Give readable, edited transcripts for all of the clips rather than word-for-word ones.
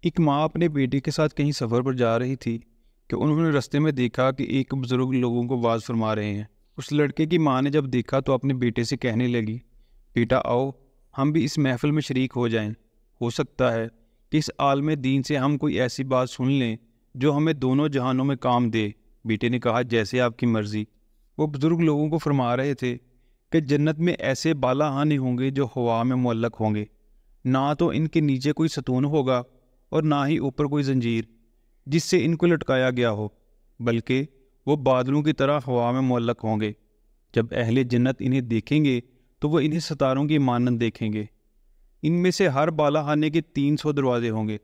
ایک ماں اپنے بیٹے کے ساتھ کہیں سفر پر جا رہی تھی کہ انہوں نے رستے میں دیکھا کہ ایک بزرگ لوگوں کو واز فرما رہے ہیں۔ اس لڑکے کی ماں نے جب دیکھا تو اپنے بیٹے سے کہنے لگی، بیٹا آؤ ہم بھی اس محفل میں شریک ہو جائیں، ہو سکتا ہے کہ اس عالم دین سے ہم کوئی ایسی بات سن لیں جو ہمیں دونوں جہانوں میں کام دے۔ بیٹے نے کہا، جیسے آپ کی مرضی۔ وہ بزرگ لوگوں کو فرما رہے تھے کہ جنت میں ایسے بالا ہانے ہوں گے جو ہوا میں معلق ہوں گے، نہ تو ان کے نیچے کوئی ستون ہوگا اور نہ ہی اوپر کوئی زنجیر جس سے ان کو لٹکایا گیا ہو، بلکہ وہ بادلوں کی طرح ہوا میں معلق ہوں گے۔ جب اہل جنت انہیں دیکھیں گے تو وہ انہیں ستاروں کی مانند دیکھیں گے۔ ان میں سے ہر بالا خانے کے 300 دروازے ہوں گے،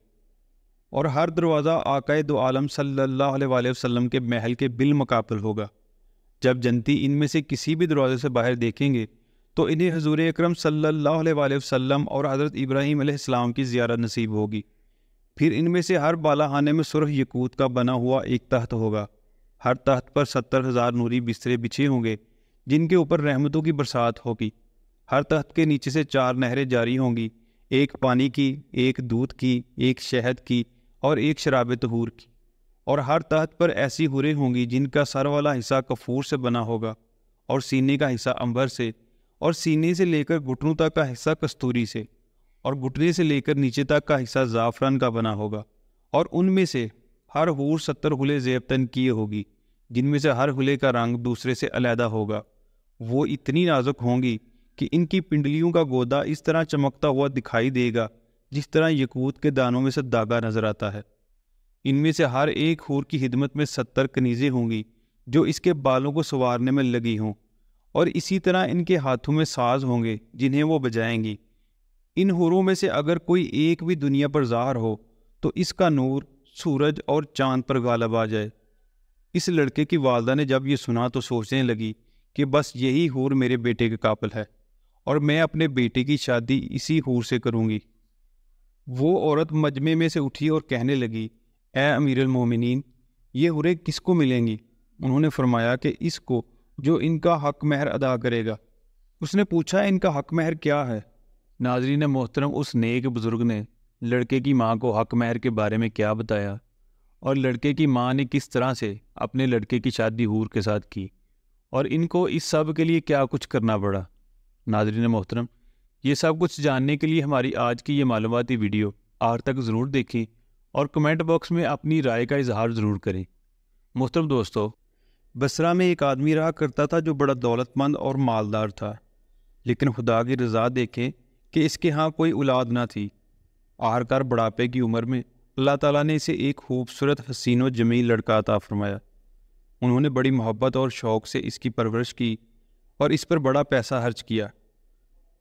اور ہر دروازہ آقائے دو عالم صلی اللہ علیہ وآلہ وسلم کے محل کے بالمقابل ہوگا۔ جب جنتی ان میں سے کسی بھی دروازے سے باہر دیکھیں گے تو انہیں حضور اکرم صلی اللہ علیہ وآلہ وسلم اور حضرت ابراہیم علیہ السلام کی زیارت نصیب ہوگی۔ پھر ان میں سے ہر بالا خانے میں سرخ یقوت کا بنا ہوا ایک تخت ہوگا۔ ہر تخت پر 70,000 نوری بسترے بچھے ہوں گے جن کے اوپر رحمتوں کی برسات ہوگی۔ ہر تخت کے نیچے سے 4 نہریں جاری ہوں گی، ایک پانی کی، ایک دودھ کی، ایک شہد کی اور ایک شراب طہور کی۔ اور ہر تخت پر ایسی حوریں ہوں گی جن کا سر والا حصہ کفور سے بنا ہوگا، اور سینے کا حصہ عنبر سے، اور سینے سے لے کر گھٹنوں تک کا حصہ کستوری سے، اور گھٹنے سے لے کر نیچے تک کا حصہ زعفران کا بنا ہوگا۔ اور ان میں سے ہر حور 70 حلے زیب تن کیے ہوگی، جن میں سے ہر حلے کا رنگ دوسرے سے علیحدہ ہوگا۔ وہ اتنی نازک ہوں گی کہ ان کی پنڈلیوں کا گودا اس طرح چمکتا ہوا دکھائی دے گا جس طرح یقوت کے دانوں میں سے داغا نظر آتا ہے۔ ان میں سے ہر ایک حور کی خدمت میں 70 کنیزیں ہوں گی جو اس کے بالوں کو سنوارنے میں لگی ہوں، اور اسی طرح ان کے ہاتھوں میں ساز ہوں گے جنہیں وہ بجائیں گی۔ ان حوروں میں سے اگر کوئی ایک بھی دنیا پر ظاہر ہو تو اس کا نور سورج اور چاند پر غالب آ جائے۔ اس لڑکے کی والدہ نے جب یہ سنا تو سوچنے لگی کہ بس یہی حور میرے بیٹے کے قابل ہے، اور میں اپنے بیٹے کی شادی اسی حور سے کروں گی۔ وہ عورت مجمع میں سے اٹھی اور کہنے لگی، اے امیر المومنین، یہ حوریں کس کو ملیں گی؟ انہوں نے فرمایا کہ اس کو جو ان کا حق مہر ادا کرے گا۔ اس نے پوچھا، ان کا حق مہر کیا ہے؟ ناظرین محترم، اس نیک بزرگ نے لڑکے کی ماں کو حق مہر کے بارے میں کیا بتایا، اور لڑکے کی ماں نے کس طرح سے اپنے لڑکے کی شادی حور کے ساتھ کی، اور ان کو اس سب کے لیے کیا کچھ کرنا پڑا۔ ناظرین محترم، یہ سب کچھ جاننے کے لیے ہماری آج کی یہ معلوماتی ویڈیو آخر تک ضرور دیکھیں اور کمنٹ باکس میں اپنی رائے کا اظہار ضرور کریں۔ محترم دوستو، بصرہ میں ایک آدمی رہا کرتا تھا جو بڑا دولت مند اور مالدار تھا، لیکن خدا کی رضا دیکھیں کہ اس کے ہاں کوئی اولاد نہ تھی۔ آخرکار بڑھاپے کی عمر میں اللہ تعالیٰ نے اسے ایک خوبصورت حسین و جمیل لڑکا عطا فرمایا۔ انہوں نے بڑی محبت اور شوق سے اس کی پرورش کی اور اس پر بڑا پیسہ خرچ کیا۔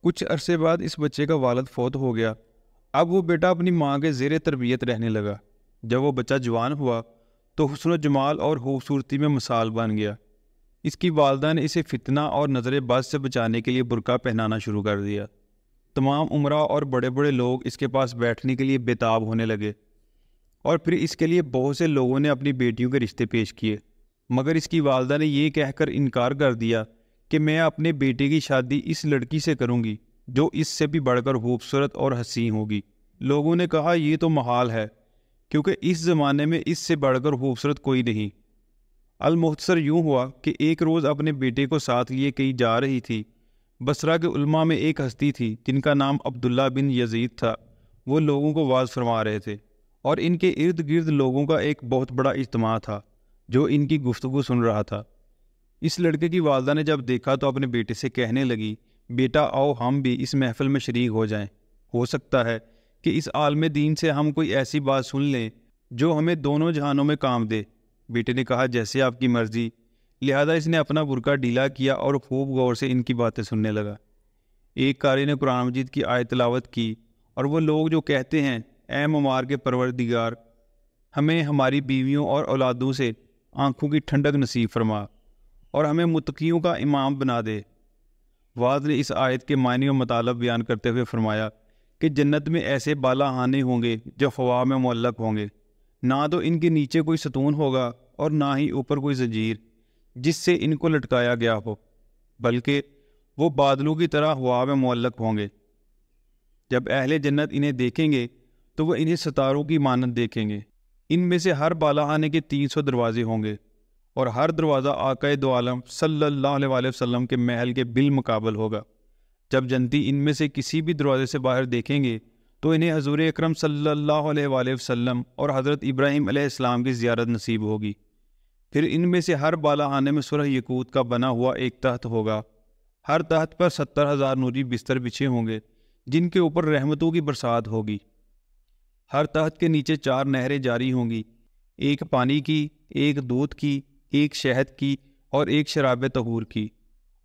کچھ عرصے بعد اس بچے کا والد فوت ہو گیا۔ اب وہ بیٹا اپنی ماں کے زیر تربیت رہنے لگا۔ جب وہ بچہ جوان ہوا تو حسن و جمال اور خوبصورتی میں مثال بن گیا۔ اس کی والدہ نے اسے فتنہ اور نظر بد سے بچانے کے لیے برقع پہنانا شروع کر دیا۔ تمام عمرہ اور بڑے بڑے لوگ اس کے پاس بیٹھنے کے لیے بےتاب ہونے لگے، اور پھر اس کے لیے بہت سے لوگوں نے اپنی بیٹیوں کے رشتے پیش کیے، مگر اس کی والدہ نے یہ کہہ کر انکار کر دیا کہ میں اپنے بیٹے کی شادی اس لڑکی سے کروں گی جو اس سے بھی بڑھ کر خوبصورت اور حسین ہوگی۔ لوگوں نے کہا، یہ تو محال ہے، کیونکہ اس زمانے میں اس سے بڑھ کر خوبصورت کوئی نہیں۔ المختصر یوں ہوا کہ ایک روز اپنے بیٹے کو ساتھ لیے کہیں جا رہی تھی۔ بصرہ کے علماء میں ایک ہستی تھی جن کا نام عبداللہ بن یزید تھا۔ وہ لوگوں کو واعظ فرما رہے تھے، اور ان کے ارد گرد لوگوں کا ایک بہت بڑا اجتماع تھا جو ان کی گفتگو سن رہا تھا۔ اس لڑکے کی والدہ نے جب دیکھا تو اپنے بیٹے سے کہنے لگی، بیٹا آؤ ہم بھی اس محفل میں شریک ہو جائیں، ہو سکتا ہے کہ اس عالم دین سے ہم کوئی ایسی بات سن لیں جو ہمیں دونوں جہانوں میں کام دے۔ بیٹے نے کہا، جیسے آپ کی مرضی۔ لہذا اس نے اپنا برقع ڈھیلا کیا اور خوب غور سے ان کی باتیں سننے لگا۔ ایک قاری نے قرآن مجید کی آیت تلاوت کی، اور وہ لوگ جو کہتے ہیں، اے ممار کے پروردگار، ہمیں ہماری بیویوں اور اولادوں سے آنکھوں کی ٹھنڈک نصیب فرما، اور ہمیں متقیوں کا امام بنا دے۔ واعظ نے اس آیت کے معنی و مطالب بیان کرتے ہوئے فرمایا کہ جنت میں ایسے بالا خانے ہوں گے جو ہوا میں معلق ہوں گے، نہ تو ان کے نیچے کوئی ستون ہوگا اور نہ ہی اوپر کوئی زنجیر جس سے ان کو لٹکایا گیا ہو، بلکہ وہ بادلوں کی طرح ہوا میں معلق ہوں گے۔ جب اہل جنت انہیں دیکھیں گے تو وہ انہیں ستاروں کی مانند دیکھیں گے۔ ان میں سے ہر بالا خانے کے 300 دروازے ہوں گے، اور ہر دروازہ آقائے دو عالم صلی اللہ علیہ وآلہ وسلم کے محل کے بالمقابل ہوگا۔ جب جنتی ان میں سے کسی بھی دروازے سے باہر دیکھیں گے تو انہیں حضور اکرم صلی اللہ علیہ وآلہ وسلم اور حضرت ابراہیم علیہ السلام کی زیارت نصیب ہوگی۔ پھر ان میں سے ہر بالا خانے میں سرخ یقوت کا بنا ہوا ایک تخت ہوگا۔ ہر تخت پر 70,000 نوری بستر بچھے ہوں گے جن کے اوپر رحمتوں کی برسات ہوگی۔ ہر تخت کے نیچے 4 نہریں جاری ہوں گی، ایک پانی کی، ایک دودھ کی، ایک شہد کی اور ایک شراب طہور کی۔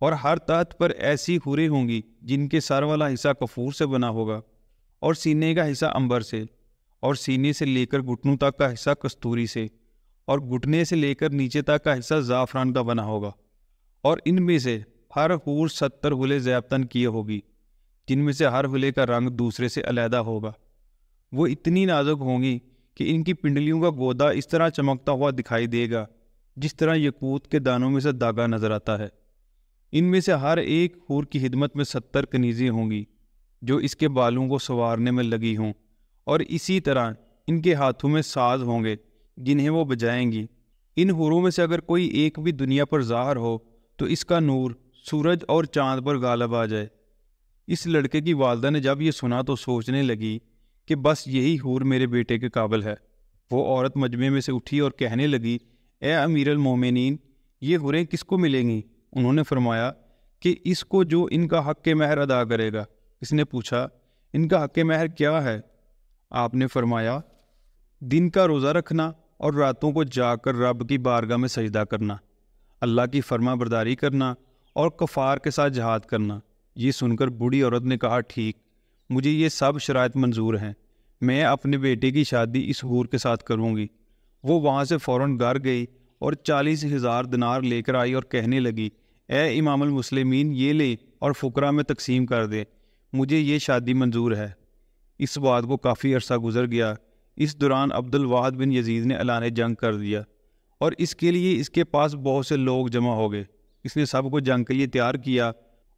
اور ہر تخت پر ایسی حوریں ہوں گی جن کے سر والا حصہ کفور سے بنا ہوگا، اور سینے کا حصہ عنبر سے، اور سینے سے لے کر گھٹنوں تک کا حصہ کستوری سے، اور گھٹنے سے لے کر نیچے تک کا حصہ زعفران کا بنا ہوگا۔ اور ان میں سے ہر حور 70 حلے زیبتن کیے ہوگی، جن میں سے ہر حلے کا رنگ دوسرے سے علیحدہ ہوگا۔ وہ اتنی نازک ہوں گی کہ ان کی پنڈلیوں کا گودا اس طرح چمکتا ہوا دکھائی دے گا جس طرح یقوت کے دانوں میں سے داغا نظر آتا ہے۔ ان میں سے ہر ایک حور کی خدمت میں 70 کنیزیں ہوں گی جو اس کے بالوں کو سنوارنے میں لگی ہوں، اور اسی طرح ان کے ہاتھوں میں ساز ہوں گے جنہیں وہ بجائیں گی۔ ان حوروں میں سے اگر کوئی ایک بھی دنیا پر ظاہر ہو تو اس کا نور سورج اور چاند پر غالب آ جائے۔ اس لڑکے کی والدہ نے جب یہ سنا تو سوچنے لگی کہ بس یہی حور میرے بیٹے کے قابل ہے۔ وہ عورت مجمع میں سے اٹھی اور کہنے لگی، اے امیر المومنین، یہ حوریں کس کو ملیں گی؟ انہوں نے فرمایا کہ اس کو جو ان کا حق مہر ادا کرے گا۔ اس نے پوچھا، ان کا حق مہر کیا ہے؟ آپ نے فرمایا، دن کا روزہ رکھنا اور راتوں کو جاگ کر رب کی بارگاہ میں سجدہ کرنا، اللہ کی فرما برداری کرنا اور کفار کے ساتھ جہاد کرنا۔ یہ سن کر بوڑھی عورت نے کہا، ٹھیک، مجھے یہ سب شرائط منظور ہیں، میں اپنے بیٹے کی شادی اس حور کے ساتھ کروں گی۔ وہ وہاں سے فوراً گھر گئی اور 40,000 دینار لے کر آئی اور کہنے لگی، اے امام المسلمین، یہ لے اور فقراء میں تقسیم کر دے، مجھے یہ شادی منظور ہے۔ اس بات کو کافی عرصہ گزر گیا۔ اس دوران عبد الواحد بن یزید نے اعلان جنگ کر دیا، اور اس کے لیے اس کے پاس بہت سے لوگ جمع ہو گئے۔ اس نے سب کو جنگ کے لیے تیار کیا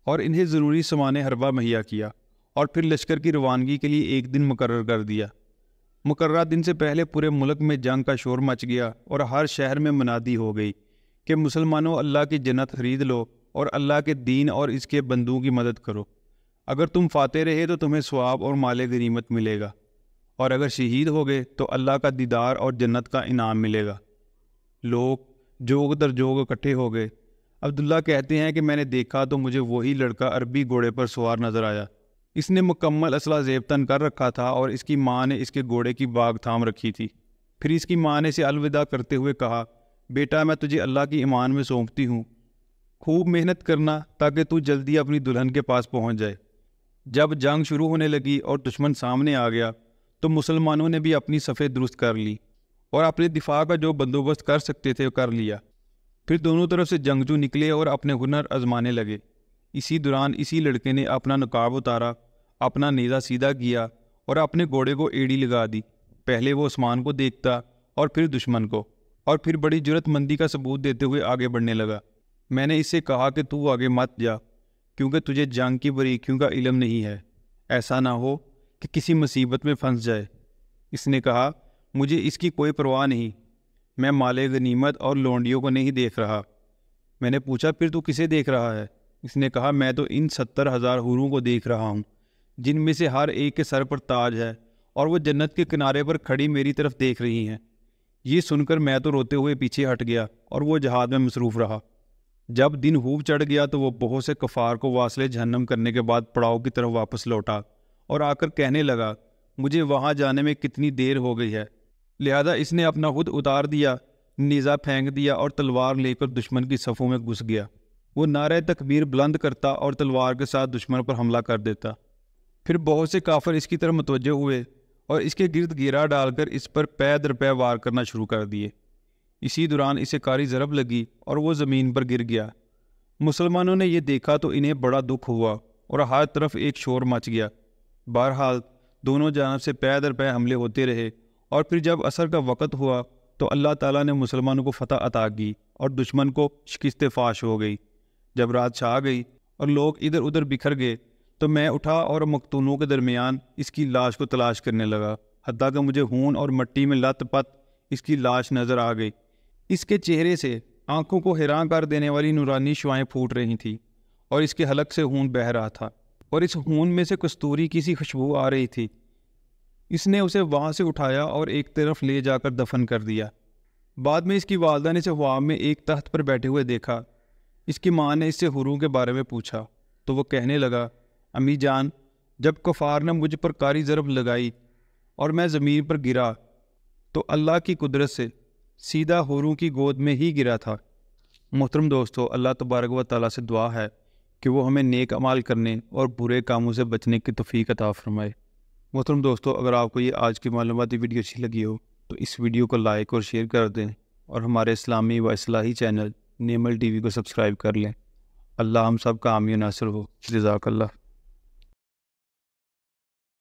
اور انہیں ضروری سامان حربہ مہیا کیا، اور پھر لشکر کی روانگی کے لیے ایک دن مقرر کر دیا۔ مقررہ دن سے پہلے پورے ملک میں جنگ کا شور مچ گیا، اور ہر شہر میں منادی ہو گئی کہ مسلمانوں، اللہ کی جنت خرید لو اور اللہ کے دین اور اس کے بندوں کی مدد کرو۔ اگر تم فاتح رہے تو تمہیں ثواب اور مال غنیمت ملے گا، اور اگر شہید ہو گئے تو اللہ کا دیدار اور جنت کا انعام ملے گا۔ لوگ جوگ در جوگ اکٹھے ہو گئے۔ عبداللہ کہتے ہیں کہ میں نے دیکھا تو مجھے وہی لڑکا عربی گھوڑے پر سوار نظر آیا۔ اس نے مکمل اسلحہ زیبتن کر رکھا تھا، اور اس کی ماں نے اس کے گھوڑے کی باگ تھام رکھی تھی۔ پھر اس کی ماں نے اسے الوداع کرتے ہوئے کہا، بیٹا، میں تجھے اللہ کی ایمان میں سونپتی ہوں، خوب محنت کرنا تاکہ تو جلدی اپنی دلہن کے پاس پہنچ جائے۔ جب جنگ شروع ہونے لگی اور دشمن سامنے آ گیا تو مسلمانوں نے بھی اپنی صفیں درست کر لی اور اپنے دفاع کا جو بندوبست کر سکتے تھے کر لیا۔ پھر دونوں طرف سے جنگجو نکلے اور اپنے ہنر آزمانے لگے۔ اسی دوران اسی لڑکے نے اپنا نقاب اتارا، اپنا نیزہ سیدھا کیا اور اپنے گھوڑے کو ایڑی لگا دی۔ پہلے وہ آسمان کو دیکھتا اور پھر دشمن کو، اور پھر بڑی جرت مندی کا ثبوت دیتے ہوئے آگے بڑھنے لگا۔ میں نے اس سے کہا کہ تو آگے مت جا، کیونکہ تجھے جنگ کی باریکیوں کا علم نہیں ہے، ایسا نہ ہو کہ کسی مصیبت میں پھنس جائے۔ اس نے کہا، مجھے اس کی کوئی پرواہ نہیں، میں مال غنیمت اور لونڈیوں کو نہیں دیکھ رہا۔ میں نے پوچھا، پھر تو کسے دیکھ رہا ہے؟ اس نے کہا، میں تو ان 70,000 حوروں کو دیکھ رہا ہوں جن میں سے ہر ایک کے سر پر تاج ہے، اور وہ جنت کے کنارے پر کھڑی میری طرف دیکھ رہی ہیں۔ یہ سن کر میں تو روتے ہوئے پیچھے ہٹ گیا اور وہ جہاد میں مصروف رہا۔ جب دن خوب چڑھ گیا تو وہ بہت سے کفار کو واصل جہنم کرنے کے بعد پڑاؤ کی طرف واپس لوٹا اور آ کر کہنے لگا، مجھے وہاں جانے میں کتنی دیر ہو گئی ہے۔ لہذا اس نے اپنا خود اتار دیا، نیزہ پھینک دیا اور تلوار لے کر دشمن کی صفوں میں گھس گیا۔ وہ نعرہ تکبیر بلند کرتا اور تلوار کے ساتھ دشمن پر حملہ کر دیتا۔ پھر بہت سے کافر اس کی طرف متوجہ ہوئے اور اس کے گرد گھیرا ڈال کر اس پر پے در پے وار کرنا شروع کر دیے۔ اسی دوران اسے کاری ضرب لگی اور وہ زمین پر گر گیا۔ مسلمانوں نے یہ دیکھا تو انہیں بڑا دکھ ہوا اور ہر طرف ایک شور مچ گیا۔ بہرحال دونوں جانب سے پے در پے حملے ہوتے رہے، اور پھر جب عصر کا وقت ہوا تو اللہ تعالیٰ نے مسلمانوں کو فتح عطا کی اور دشمن کو شکست فاش ہو گئی۔ جب رات چھا گئی اور لوگ ادھر ادھر بکھر گئے تو میں اٹھا اور مقتولوں کے درمیان اس کی لاش کو تلاش کرنے لگا۔ حتیٰ کہ مجھے خون اور مٹی میں لت پت اس کی لاش نظر آ گئی۔ اس کے چہرے سے آنکھوں کو حیران کر دینے والی نورانی شعائیں پھوٹ رہی تھیں اور اس کے حلق سے خون بہہ رہا تھا اور اس خون میں سے کستوری کی سی خوشبو آ رہی تھی۔ اس نے اسے وہاں سے اٹھایا اور ایک طرف لے جا کر دفن کر دیا۔ بعد میں اس کی والدہ نے اسے خواب میں ایک تخت پر بیٹھے ہوئے دیکھا۔ اس کی ماں نے اس سے حوروں کے بارے میں پوچھا تو وہ کہنے لگا، امی جان، جب کفار نے مجھ پر کاری ضرب لگائی اور میں زمین پر گرا تو اللہ کی قدرت سے سیدھا حوروں کی گود میں ہی گرا تھا۔ محترم دوستو، اللہ تبارک و تعالیٰ سے دعا ہے کہ وہ ہمیں نیک اعمال کرنے اور برے کاموں سے بچنے کی توفیق عطا فرمائے۔ محترم دوستو، اگر آپ کو یہ آج کی معلوماتی ویڈیو اچھی لگی ہو تو اس ویڈیو کو لائک اور شیئر کر دیں اور ہمارے اسلامی و اصلاحی چینل نیمل ٹی وی کو سبسکرائب کر لیں۔ اللہ ہم سب کا حامی و ناصر ہو۔ جزاک اللہ۔